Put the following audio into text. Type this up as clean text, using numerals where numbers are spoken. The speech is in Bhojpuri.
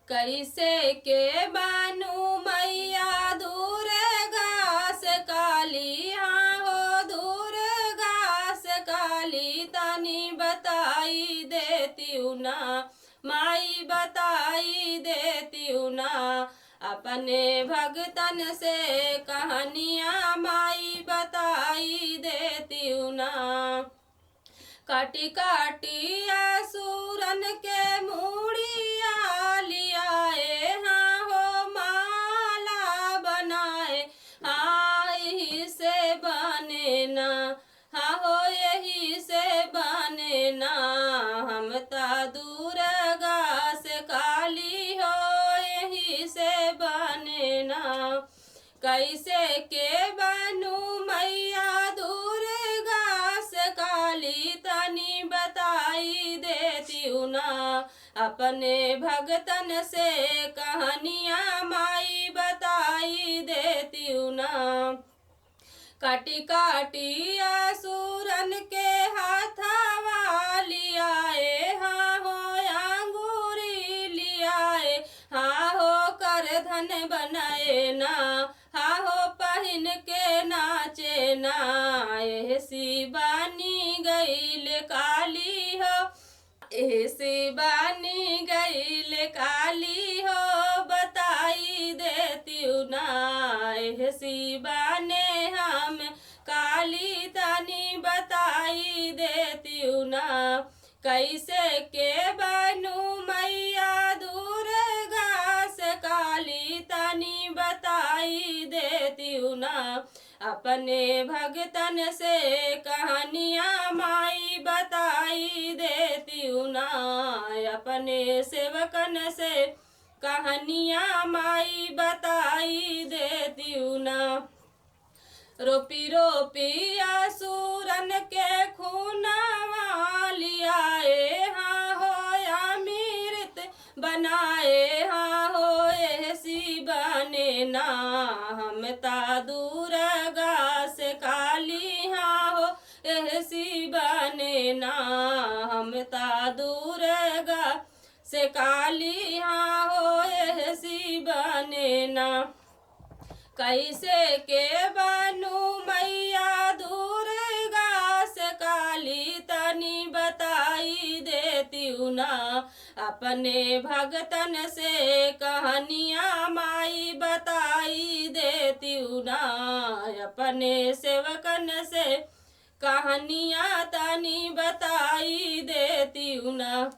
कैसे के बानू मैया दूर घास काली, हाँ हो दूर घास काली, तनी बताई देती ना माई, बताई देती ना अपने भगतन से कहानियाँ माई, बताई देती ना। काटी काटी असुरन के मूड़िया लियाए, हाँ हो माला बनाए, हाँ यही से बने ना, हाँ हो यही से बने ना। हम ता दुर्गा से काली हो, यही से बने ना। कैसे के बनू मैया दुर्गा से काली, तनी बताई देती ना अपने भगतन से कहानियाँ माई, बताई देती ना। काटी काटी असुरन के हाथवा लियाए, हाँ हो अंगूरी लियाए, हाँ हो कर धन बनाए ना, हाँ हो पहन के नाचे ना। ऐसी बानी गईल काली हो, ऐसी बानी गईल काली हो, बताई देती ना। ऐसी बाने हम काली, तनी बताई देती ना। कैसे के बनू मैया दुर्गा से काली, तनी बताई देती ना अपने भगतन से कहानियाँ माई, बताई देती ना। अपने सेवकन से कहानियाँ माई, बताई देती ना। रोपी रोपी असुरन के खूनवा लियाए, हाँ हो अमृत बनाए, हाँ हो ऐसी बने ना। हम ता दुर्गा से काली, हाँ हो ऐसी बने ना। हम ता दुर्गा से काली, हाँ हो ऐसी बने ना। कैसे के बनू मैया दुर्गा से काली, तनी बताई देती ना अपने भगतन से कहानियाँ माई, बताई देती ना। अपने सेवकन से कहानियाँ तनी बताई देती ना।